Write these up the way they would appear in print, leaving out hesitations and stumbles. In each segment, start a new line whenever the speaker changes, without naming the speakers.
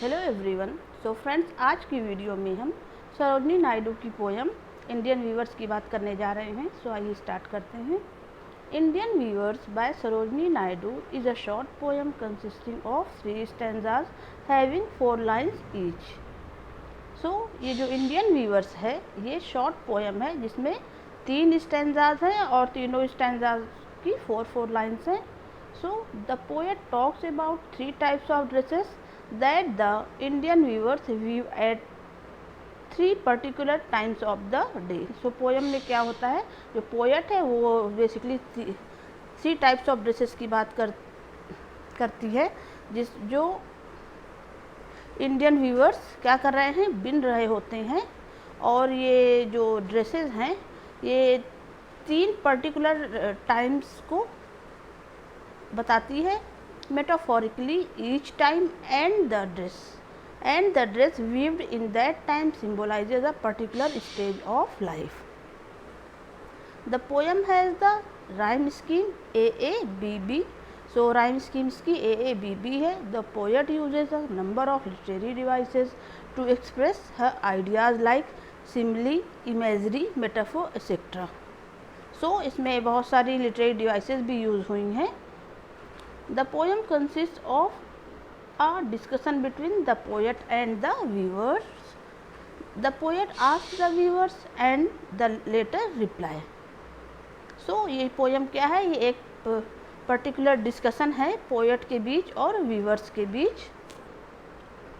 Hello everyone. So friends, आज की video में हम सरोजनी नायडू की पोयम इंडियन वीवर्स की बात करने जा रहे हैं। सो आइए स्टार्ट करते हैं। Indian Weavers by Sarojini Naidu is a short poem consisting of 3 stanzas having 4 lines each. So ये जो इंडियन वीवर्स है ये शॉर्ट पोयम है जिसमें 3 स्टैंजाज हैं और तीनों स्टैंजाज की 4 लाइन्स हैं। So the poet talks about 3 types of dresses that the Indian weavers weave at 3 particular times of the day. So poem में क्या होता है, जो poet है वो बेसिकली 3 टाइप्स ऑफ ड्रेसेस की बात करती है, जो इंडियन वीवर्स क्या कर रहे हैं, बिन रहे होते हैं। और ये जो ड्रेसेस हैं ये 3 पर्टिकुलर टाइम्स को बताती है। Metaphorically each time and the dress weaved in that time symbolises a particular stage of life. The poem has the rhyme scheme AABB। So rhyme schemes की AABB है। The poet uses a number of literary devices to express her ideas like simile, imagery, metaphor etcetera. So इसमें बहुत सारी literary devices भी use हुई हैं। The poem consists of a discussion between the poet and the weavers. The poet asks the weavers and the latter reply. So ये poem क्या है, ये एक पर्टिकुलर डिस्कशन है पोएट के बीच और वीवर्स के बीच।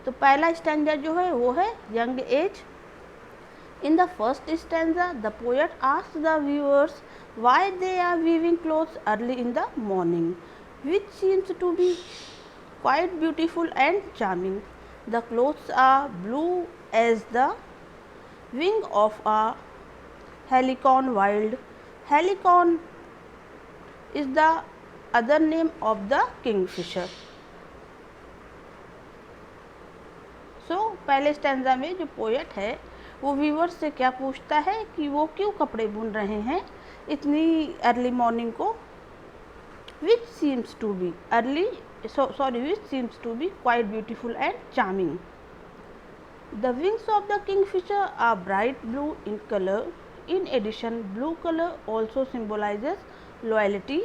तो पहला स्टैंजा जो है वो है young age. In the first stanza, the poet asks the weavers why they are weaving clothes early in the morning, which seems to be quite beautiful and charming. The clothes are blue as the wing of a helicon wild. Helicon is the other name of the kingfisher. So पहले stanza में जो poet है वो viewers से क्या पूछता है कि वो क्यों कपड़े बुन रहे हैं इतनी अर्ली मॉर्निंग को। which seems to be quite beautiful and charming. The wings of the kingfisher are bright blue in color. In addition, blue color also symbolizes loyalty.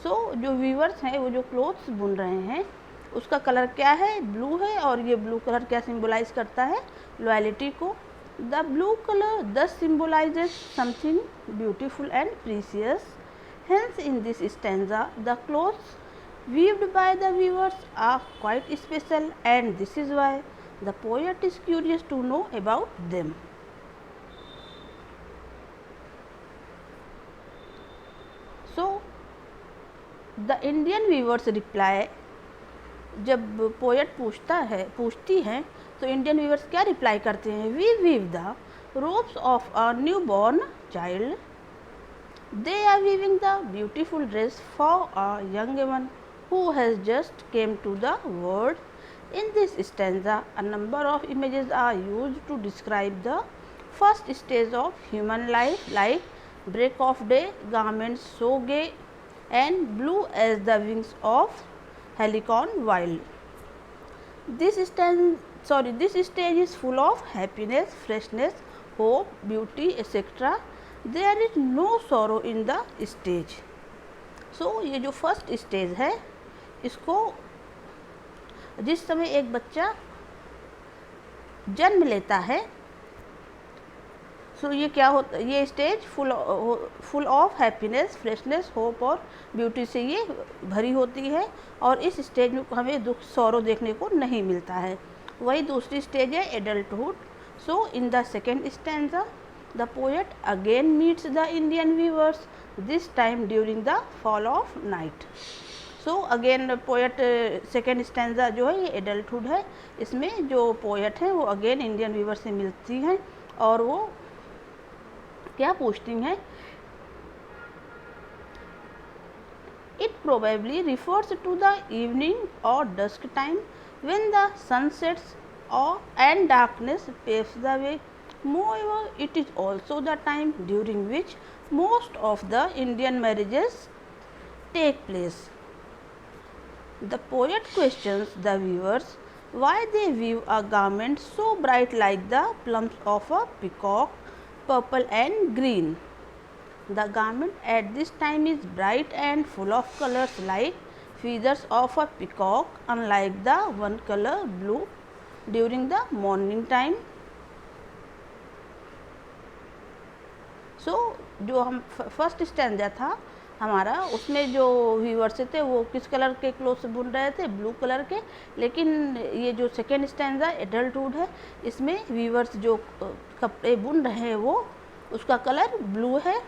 So जो वीवर्स हैं वो जो क्लोथ्स बुन रहे हैं उसका कलर क्या है, ब्लू है। और ये ब्लू कलर क्या सिंबलाइज करता है, लॉयल्टी को। The blue colour thus symbolizes something beautiful and precious. Hence, in this stanza, the clothes weaved by the weavers are quite special, and this is why the poet is curious to know about them. So, the Indian weavers reply, जब poet पूछती हैं तो Indian weavers क्या reply करते हैं, we weave the robes of a new born child. They are weaving the beautiful dress for a young one who has just came to the world. In this stanza, a number of images are used to describe the first stage of human life, like break of day, garments so gay and blue as the wings of helicon wild. This stage is full of happiness, freshness, hope, beauty, etc. There is no sorrow in the stage. So ये जो first stage है इसको जिस समय एक बच्चा जन्म लेता है, सो ये क्या होता है, ये stage full of happiness, freshness, hope और ब्यूटी से ये भरी होती है। और इस स्टेज में हमें दुख, सौरो देखने को नहीं मिलता है। वही दूसरी स्टेज है adulthood. So in the second stanza the poet again meets the Indian weavers, this time during the fall of night. So again poet second stanza जो है ये adulthood है, इसमें जो poet है वो again Indian weavers से मिलती हैं और वो क्या पूछती हैं, it probably refers to the evening or dusk time when the sun sets and darkness paves the way. Moreover, it is also the time during which most of the Indian marriages take place. The poet questions the weavers why they weave a garment so bright like the plumes of a peacock, purple and green. The garment at this time is bright and full of colors like feathers of a peacock, unlike the one color blue during the morning time. जो हम first stanza था हमारा, उसमें जो viewers थे वो किस colour के क्लोथ्स बुन रहे थे, ब्लू कलर के। लेकिन ये जो सेकेंड स्टैंजा एडल्टहुड है, इसमें व्यूअर्स जो कपड़े बुन रहे हैं वो उसका कलर ब्लू है।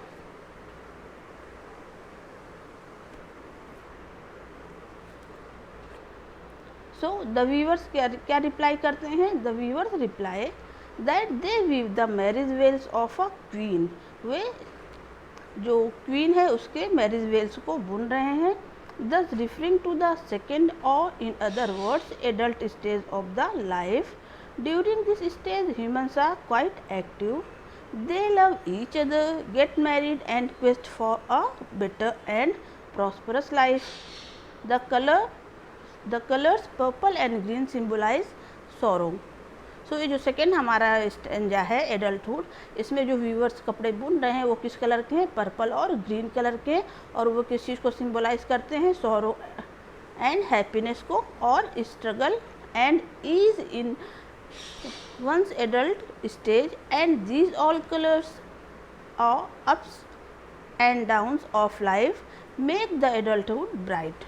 सो द व्यूअर्स क्या रिप्लाई करते हैं? The viewers reply that they weave the marriage veils of a queen. वे जो क्वीन है उसके मैरिज वेल्स को बुन रहे हैं। दस रिफरिंग टू द सेकेंड और in other words adult stage of the life. During this stage humans are quite active, they love each other, get married and quest for a better and prosperous life. The colors purple and green symbolize sorrow. सो ये जो second हमारा stanza है adulthood, इसमें जो viewers कपड़े बुन रहे हैं वो किस कलर के हैं? पर्पल और ग्रीन कलर के, और वो किस चीज़ को सिंबलाइज करते हैं? सॉरो एंड हैप्पीनेस को, और struggle and ease in one's adult stage, and these all colors or ups and downs of life make the adulthood bright.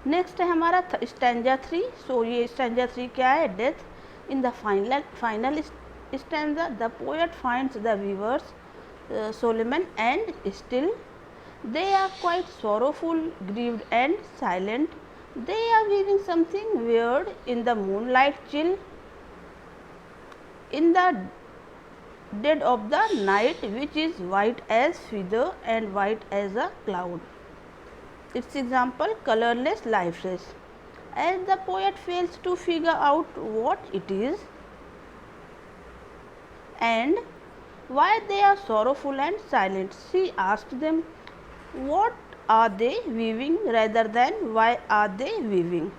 Next है हमारा स्टैंजा 3। सो ये स्टैंजा 3 क्या है? Death. In the final stanza the poet finds the weavers solemn and still they are quite sorrowful, grieved and silent. They are weaving something weird in the moonlight chill, in the dead of the night, which is white as feather and white as a cloud. Its example, colorless, lifeless. As the poet fails to figure out what it is and why they are sorrowful and silent, she asks them, what are they weaving rather than why are they weaving?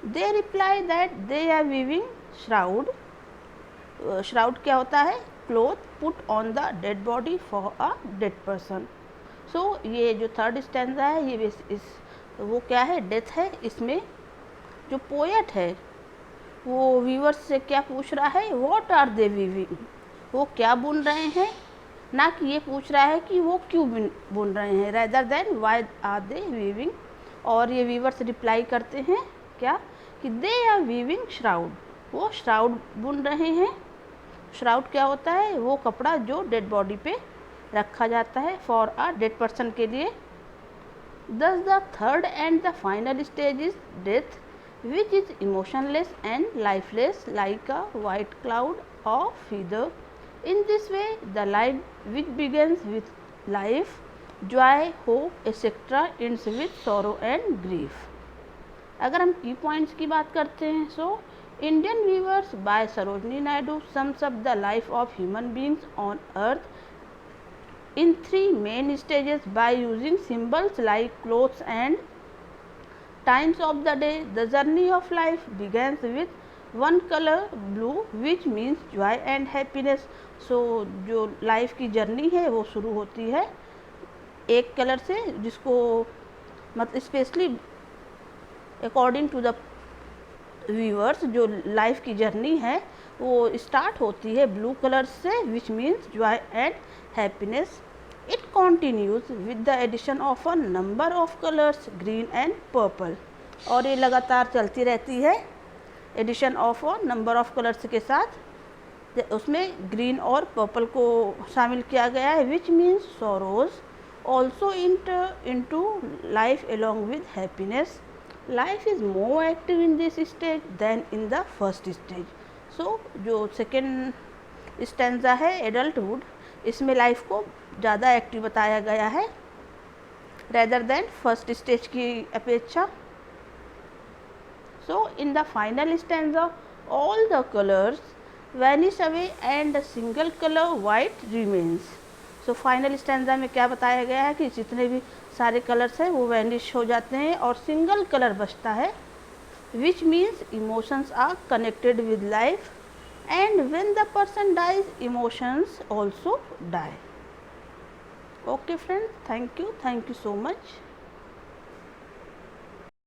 They reply that they are weaving shroud. Shroud क्या होता है? Cloth put on the dead body for a dead person. So ये जो third stanza है ये वो क्या है? डेथ है। इसमें जो पोएट है वो व्यूअर्स से क्या पूछ रहा है? व्हाट आर दे वीविंग, वो क्या बुन रहे हैं, ना कि ये पूछ रहा है कि वो क्यों बुन रहे हैं। Rather than why are they weaving. और ये व्यूअर्स रिप्लाई करते हैं क्या? कि दे आर वीविंग श्राउड, वो श्राउड बुन रहे हैं। श्राउड क्या होता है? वो कपड़ा जो डेड बॉडी पे रखा जाता है, फॉर अ डेड पर्सन के लिए। Thus the third and the final stage is death, which is emotionless and lifeless like a white cloud or feather. In this way the life which begins with life, joy, hope etcetera ends with sorrow and grief. अगर हम key points की बात करते हैं, so Indian Weavers by Sarojini Naidu sums up the life of human beings on earth in three main stages by using symbols like clothes and times of the day. The journey of life begins with one color blue, which means joy and happiness. So जो life की journey है वो शुरू होती है एक colour से, जिसको मतलब specially according to the viewers जो लाइफ की जर्नी है वो स्टार्ट होती है ब्लू कलर से, which means joy and happiness. It continues with the addition of a number of colors green and purple. और ये लगातार चलती रहती है addition of number of colours के साथ. उसमें ग्रीन और पर्पल को शामिल किया गया है, which means sorrows also into life along with happiness. Life is more active in this stage than in the first stage. So जो सेकेंड स्टैंजा है एडल्टहुड, इसमें लाइफ को ज़्यादा एक्टिव बताया गया है रेदर देन फर्स्ट स्टेज की अपेक्षा. So in the final stanza all the colours vanish away and single colour white remains. So final stanza में क्या बताया गया है कि जितने भी सारे कलर्स हैं वो वैनिश हो जाते हैं और सिंगल कलर बचता है, which means emotions are connected with life and when the person dies emotions also die. Okay friends, thank you so much.